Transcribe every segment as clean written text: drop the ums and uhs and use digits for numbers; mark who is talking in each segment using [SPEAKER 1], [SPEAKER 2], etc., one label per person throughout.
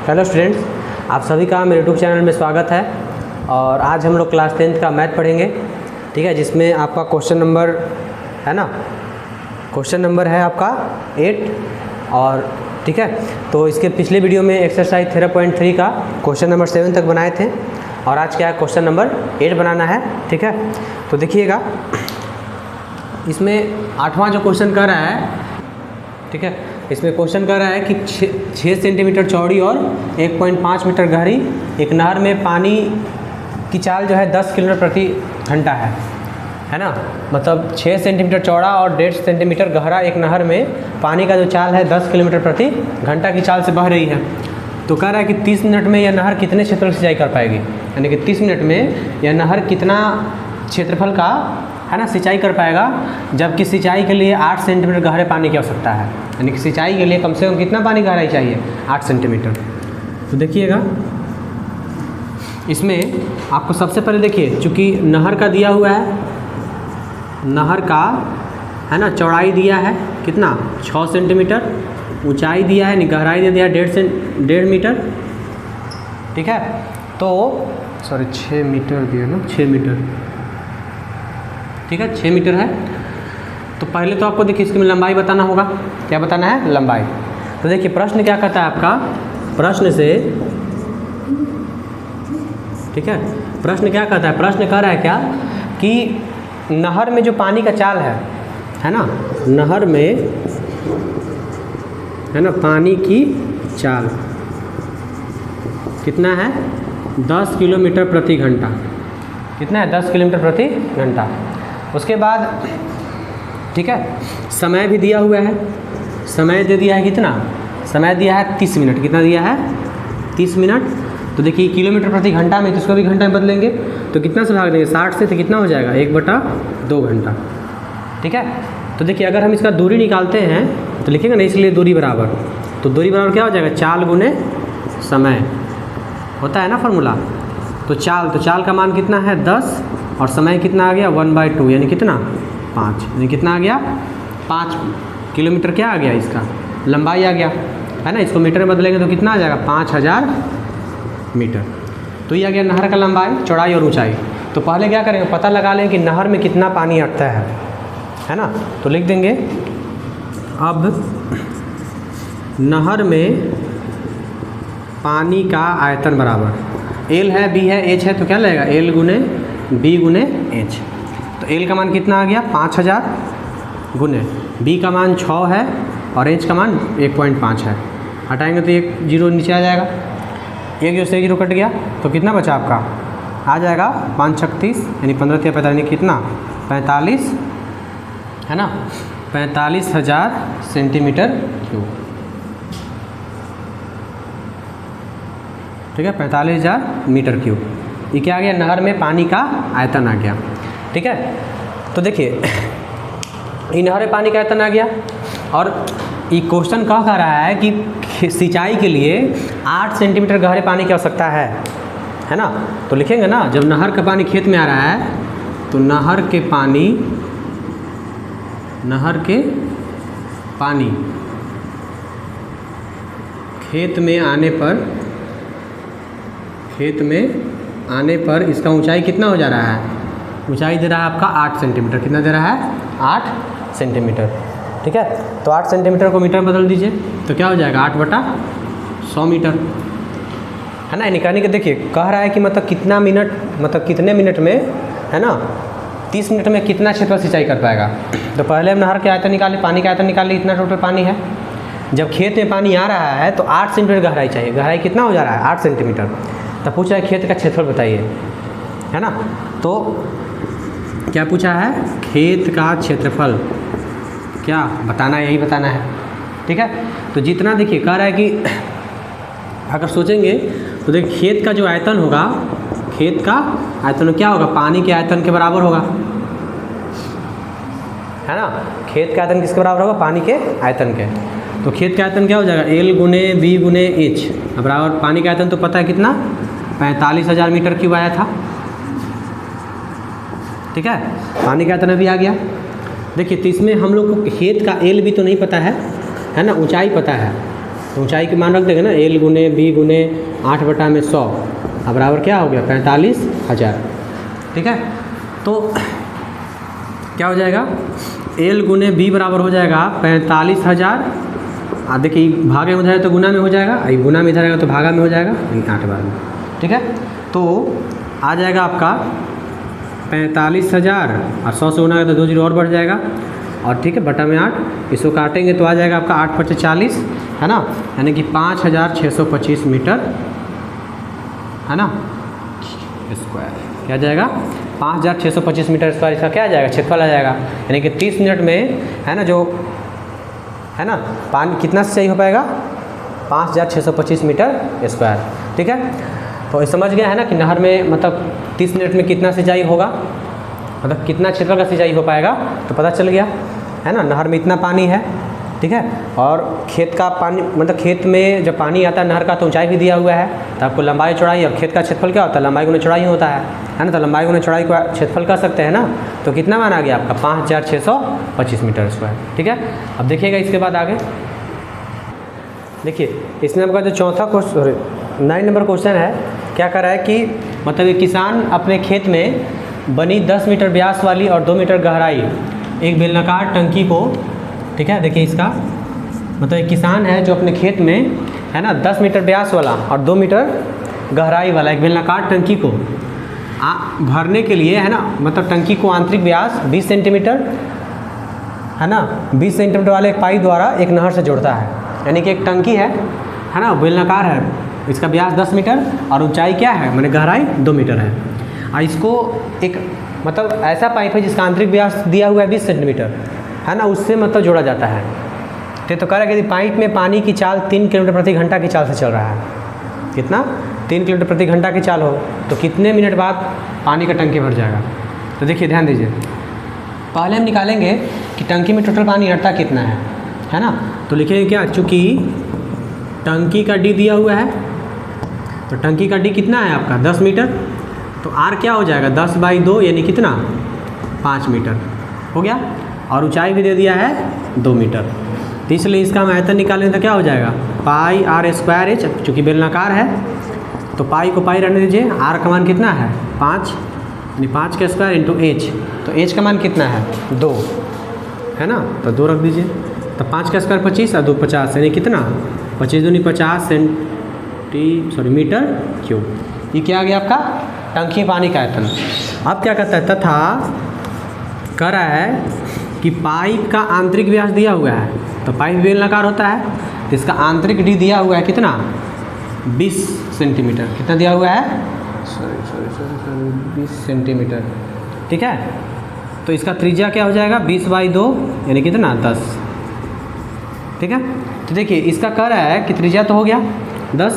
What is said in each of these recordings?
[SPEAKER 1] Hello students, आप सभी का मेरे यूट्यूब चैनल में स्वागत है। और आज हम लोग क्लास 10th का मैथ पढ़ेंगे, ठीक है, जिसमें आपका क्वेश्चन नंबर है ना, क्वेश्चन नंबर है आपका 8। और ठीक है, तो इसके पिछले वीडियो में एक्सरसाइज 13.3 का क्वेश्चन नंबर 7 तक बनाए थे और आज क्या है, क्वेश्चन नंबर 8 बनाना है। ठीक है, तो देखिएगा, इसमें 8वां जो क्वेश्चन कर रहा है, ठीक है, इसमें क्वेश्चन कर रहा है कि 6 सेंटीमीटर चौड़ी और 1.5 मीटर गहरी एक नहर में पानी की चाल जो है 10 किलोमीटर प्रति घंटा है ना। मतलब 6 सेंटीमीटर चौड़ा और 1.5 सेंटीमीटर गहरा एक नहर में पानी का जो चाल है 10 किलोमीटर प्रति घंटा की चाल से बह रही है। तो कह रहा है कि 30 मिनट में यह नहर कितने क्षेत्रफल की सिंचाई कर पाएगी, यानी कि 30 मिनट में यह नहर कितना क्षेत्रफल का है ना सिंचाई कर पाएगा, जबकि सिंचाई के लिए 8 सेंटीमीटर गहरे पानी की आवश्यकता है। यानी कि सिंचाई के लिए कम से कम कितना पानी गहराई चाहिए, 8 सेंटीमीटर। तो देखिएगा, इसमें आपको सबसे पहले देखिए, चूँकि नहर का दिया हुआ है, नहर का है ना चौड़ाई दिया है कितना 6 सेंटीमीटर, ऊंचाई दिया है, गहराई दे दिया है 1.5 मीटर। ठीक है, तो सॉरी 6 मीटर दिया ना, 6 मीटर, ठीक है 6 मीटर है। तो पहले तो आपको देखिए इसकी लंबाई बताना होगा। क्या बताना है, लंबाई। तो देखिए प्रश्न क्या कहता है आपका, प्रश्न से, ठीक है, प्रश्न क्या कहता है, प्रश्न कह रहा है क्या कि नहर में जो पानी का चाल है ना, नहर में है ना पानी की चाल कितना है, 10 किलोमीटर प्रति घंटा। कितना है, 10 किलोमीटर प्रति घंटा। उसके बाद ठीक है, समय भी दिया हुआ है, समय दे दिया है कितना, समय दिया है 30 मिनट। कितना दिया है, 30 मिनट। तो देखिए किलोमीटर प्रति घंटा में, तो इसको भी घंटा में बदलेंगे तो कितना से भाग देंगे, 60 से, तो कितना हो जाएगा 1/2 घंटा। ठीक है, तो देखिए अगर हम इसका दूरी निकालते हैं तो लिखेंगे ना, इसलिए दूरी बराबर, तो दूरी बराबर क्या हो जाएगा, चाल गुने समय होता है ना फॉर्मूला। तो चाल का मान कितना है 10 और समय कितना आ गया 1/2, यानी कितना 5, यानी कितना आ गया 5 किलोमीटर। क्या आ गया, इसका लंबाई आ गया है ना। इसको मीटर में बदलेंगे तो कितना आ जाएगा 5000 मीटर। तो ये आ गया नहर का लंबाई, चौड़ाई और ऊंचाई। तो पहले क्या करेंगे, पता लगा लें कि नहर में कितना पानी अटता है ना। तो लिख देंगे, अब नहर में पानी का आयतन बराबर एल है, बी है, एच है, तो क्या लगेगा एल गुने बी गुने एच। तो एल का मान कितना आ गया 5000 गुने, बी का मान 6 है और एच का मान 1.5 है। हटाएंगे तो 1 0 नीचे आ जाएगा, 1 0 से 0 कट गया, तो कितना बचा आपका आ जाएगा 5 36, यानी 15 × 45, यानी कितना 45 है ना, 45,000 सेंटीमीटर क्यूब। ठीक है, 45,000 मीटर क्यूब। ये क्या आ गया, नहर में पानी का आयतन आ गया। ठीक है, तो देखिए ये नहर में पानी का आयतन आ गया और ये क्वेश्चन कह रहा है कि सिंचाई के लिए 8 सेंटीमीटर गहरे पानी की आवश्यकता है ना। तो लिखेंगे ना, जब नहर का पानी खेत में आ रहा है तो नहर के पानी खेत में आने पर इसका ऊंचाई कितना हो जा रहा है, ऊंचाई दे रहा है आपका 8 सेंटीमीटर। कितना दे रहा है, 8 सेंटीमीटर। ठीक है, तो 8 सेंटीमीटर को मीटर बदल दीजिए तो क्या हो जाएगा 8/100 मीटर है ना। निकालने के देखिए कह रहा है कि मतलब कितना मिनट, मतलब कितने मिनट में है ना, 30 मिनट में कितना क्षेत्रफल सिंचाई कर पाएगा। तो पहले हम नहर के आयतन निकाले, पानी का आयतन निकाले, इतना टोटल पानी है। जब खेत में पानी आ रहा है तो 8 सेंटीमीटर गहराई चाहिए, गहराई कितना हो जा रहा है 8 सेंटीमीटर। तब पूछा है खेत का क्षेत्रफल बताइए, है ना। तो क्या पूछा है, खेत का क्षेत्रफल क्या बताना है, यही बताना है। ठीक है, तो जितना देखिए कह रहा है कि अगर सोचेंगे तो देखिए खेत का जो आयतन होगा, खेत का आयतन क्या होगा, पानी के आयतन के बराबर होगा, है ना। खेत का आयतन किसके बराबर होगा, पानी के आयतन के। तो खेत का आयतन क्या हो जाएगा, एल गुने बी गुने एच बराबर, पानी का आयतन तो पता है कितना 45,000 मीटर क्यूब आया था। ठीक है, पानी का आयतन भी आ गया। देखिए तो इसमें हम लोग को खेत का एल भी तो नहीं पता है ना, ऊंचाई पता है तो ऊंचाई की मान रख देंगे ना, L गुने B गुने 8/100 अब बराबर क्या हो गया 45,000। ठीक है, तो क्या हो जाएगा, L गुने B बराबर हो जाएगा 45,000। देखिए भागे में उधर है तो गुना में हो जाएगा, गुना में इधर आएगा तो भागा में हो जाएगा, 8 बार में। ठीक है, तो आ जाएगा आपका 45,000 और 100 से गुना है तो 2 जीरो और बढ़ जाएगा, और ठीक है बटा में 8, इसको काटेंगे तो आ जाएगा आपका 8×5 = 40, है ना, यानी कि 5,625 मीटर, है ना, स्क्वायर। क्या जाएगा 5,625 मीटर स्क्वायर, इसका क्या आ जाएगा क्षेत्रफल आ जाएगा, यानी कि 30 मिनट में, है ना, जो है ना पानी कितना सिंचाई हो पाएगा 5,625 मीटर स्क्वायर। ठीक है, तो समझ गया है ना कि नहर में मतलब 30 मिनट में कितना सिंचाई होगा, मतलब कितना क्षेत्रफल का सिंचाई हो पाएगा, तो पता चल गया है ना। नहर में इतना पानी है, ठीक है, और खेत का पानी मतलब खेत में जब पानी आता है नहर का तो ऊंचाई भी दिया हुआ है, तो आपको लंबाई चौड़ाई और खेत का क्षेत्रफल क्या होता है, लंबाई गुना चौड़ाई होता है ना, तो लंबाई गुना चौड़ाई को क्षेत्रफल कर सकते हैं ना, तो कितना मान आ गया आपका 5,625 मीटर स्क्वायर। ठीक है, अब देखिएगा इसके बाद आगे देखिए, इसमें आपका जो चौथा क्वेश्चन 9 नंबर क्वेश्चन है, क्या कर रहा है कि मतलब एक किसान अपने खेत में बनी 10 मीटर व्यास वाली और 2 मीटर गहराई एक बेलनाकार टंकी को, ठीक है, देखिए इसका मतलब एक किसान है जो अपने खेत में, है ना, 10 मीटर व्यास वाला और 2 मीटर गहराई वाला एक बेलनाकार टंकी को भरने के लिए, है ना, मतलब टंकी को आंतरिक व्यास 20 सेंटीमीटर, है ना, 20 सेंटीमीटर वाले एक पाइप द्वारा एक नहर से जोड़ता है। यानी कि एक टंकी है ना, बेलनाकार है, इसका व्यास 10 मीटर और ऊंचाई क्या है, मैंने गहराई 2 मीटर है, और इसको एक मतलब ऐसा पाइप है जिसका आंतरिक व्यास दिया हुआ है 20 सेंटीमीटर, है ना, उससे मतलब जोड़ा जाता है। तो कह रहा है कि पाइप में पानी की चाल 3 किलोमीटर प्रति घंटा की चाल से चल रहा है, कितना 3 किलोमीटर प्रति घंटा की चाल हो तो कितने मिनट बाद पानी का टंकी भर जाएगा। तो देखिए ध्यान दीजिए, पहले हम निकालेंगे कि टंकी में टोटल पानी अटता कितना है ना, तो लिखेंगे क्या, चूँकि टंकी का डी दिया हुआ है तो टंकी का डी कितना है आपका 10 मीटर, तो आर क्या हो जाएगा 10/2 यानी कितना 5 मीटर हो गया, और ऊंचाई भी दे दिया है 2 मीटर, तो इसलिए इसका हम आयतन निकालेंगे तो क्या हो जाएगा πr²h, चूँकि बेलनाकार है तो पाई को पाई रहने दीजिए, आर का मान कितना है 5 यानी 5 का स्क्वायर इंटू एच, तो एच का मान कितना है 2, है ना, तो 2 रख दीजिए, तो 5 का स्क्वायर 25 और 2 50 यानी कितना 25 दूनी 50 मीटर क्यूब। ये क्या आ गया आपका टंकी पानी का आयतन। अब क्या कहता है, तथा कह रहा है कि पाइप का आंतरिक व्यास दिया हुआ है, तो पाइप बेलनाकार होता है, तो इसका आंतरिक डी दिया हुआ है कितना 20 सेंटीमीटर, कितना दिया हुआ है 20 सेंटीमीटर। ठीक है, तो इसका त्रिज्या क्या हो जाएगा 20/2 यानी कितना 10। ठीक है, तो देखिए इसका कह रहा है कि त्रिज्या तो हो गया 10,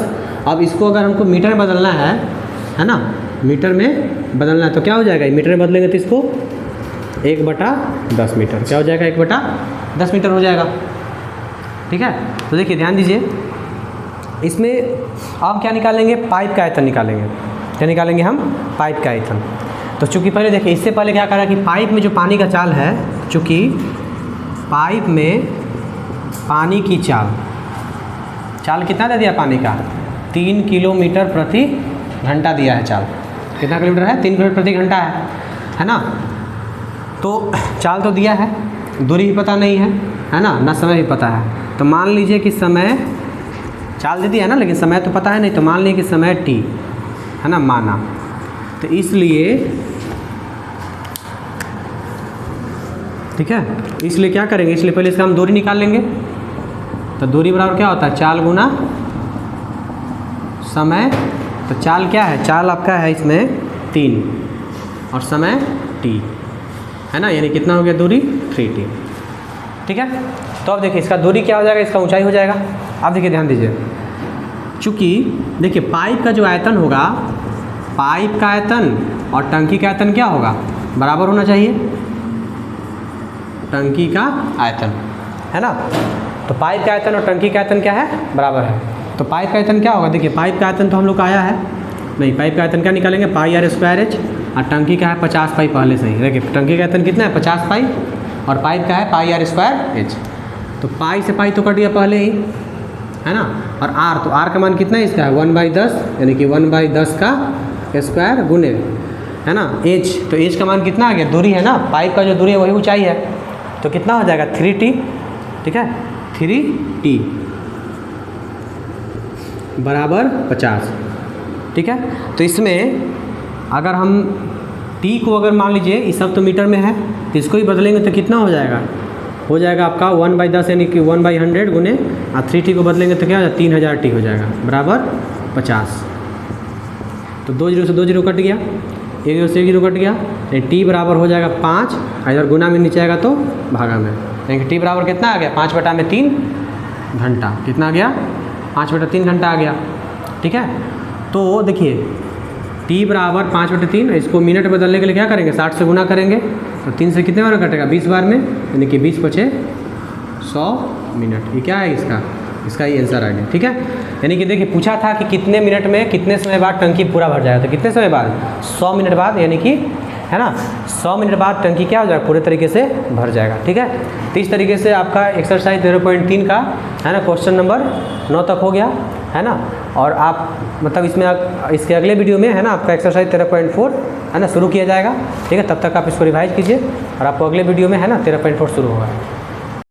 [SPEAKER 1] अब इसको अगर हमको मीटर में बदलना है ना, मीटर में बदलना है तो क्या हो जाएगा, मीटर में बदलेंगे तो इसको 1/10 मीटर, क्या हो जाएगा 1/10 मीटर हो जाएगा। ठीक है, तो देखिए ध्यान दीजिए, इसमें अब क्या निकालेंगे, पाइप का आयतन निकालेंगे। क्या निकालेंगे हम, पाइप का आयतन। तो चूँकि पहले देखिए, इससे पहले क्या करा कि पाइप में जो पानी का चाल है, चूँकि पाइप में पानी की चाल कितना दे दिया पानी का 3 किलोमीटर प्रति घंटा दिया है चाल, कितना किलोमीटर है 3 किलोमीटर प्रति घंटा है ना, तो चाल तो दिया है, दूरी भी पता नहीं है ना, ना समय भी पता है, तो मान लीजिए कि समय चाल दे दिया है ना, लेकिन समय तो पता है नहीं, तो मान लीजिए कि समय t है ना माना, तो इसलिए ठीक है, इसलिए क्या करेंगे, इसलिए पहले इसका हम दूरी निकाल लेंगे, तो दूरी बराबर क्या होता है चाल गुना समय, तो चाल क्या है, चाल आपका है इसमें 3 और समय t है ना, यानी कितना हो गया दूरी 3t। ठीक है, तो अब देखिए इसका दूरी क्या हो जाएगा, इसका ऊंचाई हो जाएगा। अब देखिए ध्यान दीजिए, चूँकि देखिए पाइप का जो आयतन होगा, पाइप का आयतन और टंकी का आयतन क्या होगा, बराबर होना चाहिए, टंकी का आयतन है ना, तो पाइप का आयतन और टंकी का आयतन क्या है, बराबर है, तो पाइप का आयतन क्या होगा, देखिए पाइप का आयतन तो हम लोग का आया है नहीं, पाइप का आयतन क्या निकालेंगे πr²h, और टंकी का है 50 पाई पहले से ही, देखिए टंकी का आयतन कितना है 50 पाई और पाइप का है πr²h, तो पाई से पाई तो कट गया पहले ही, है ना। और आर, तो आर का मान कितना है इसका, 1/10, यानी कि 1/10 का स्क्वायर गुने, है ना, एच, तो एच का मान कितना आ गया, दूरी है ना, पाइप का जो दूरी है वही ऊंचाई है, तो कितना हो जाएगा 3t, ठीक है, 3t बराबर 50, ठीक है। तो इसमें अगर हम t को अगर मान लीजिए, इस सब तो मीटर में है, तो इसको ही बदलेंगे तो कितना हो जाएगा आपका 1/10 यानी कि 1/100 गुने, और 3t को बदलेंगे तो क्या हो जाएगा 3000t हो जाएगा बराबर 50। तो 2 जीरो से 2 जीरो कट गया, 1 जीरो से 1 जीरो कट गया, यानी t बराबर हो जाएगा 5, इधर गुना में नीचे आएगा तो भागा में, यानी कि t बराबर कितना आ गया 5/3 घंटा, कितना आ गया 5/3 घंटा आ गया, ठीक है। तो देखिए t बराबर 5/3, इसको मिनट बदलने के लिए क्या करेंगे 60 से गुना करेंगे, तो 3 से कितने बार कटेगा 20 बार में, यानी कि 20 × 100 मिनट, ये क्या है इसका ही आंसर आ गया, ठीक है। यानी कि देखिए पूछा था कि कितने मिनट में कितने समय बाद टंकी पूरा भर जाएगा, तो कितने समय बाद 100 मिनट बाद, यानी कि है ना 100 मिनट बाद टंकी क्या हो जाएगा पूरे तरीके से भर जाएगा, ठीक है। तो इस तरीके से आपका एक्सरसाइज 0.3 का है ना क्वेश्चन नंबर 9 तक हो गया, है ना। और आप मतलब इसके अगले वीडियो में है ना आपका एक्सरसाइज 13.4 है ना शुरू किया जाएगा, ठीक है। तब तक आप इसको रिवाइज कीजिए और आपको अगले वीडियो में है ना 13.4 शुरू होगा।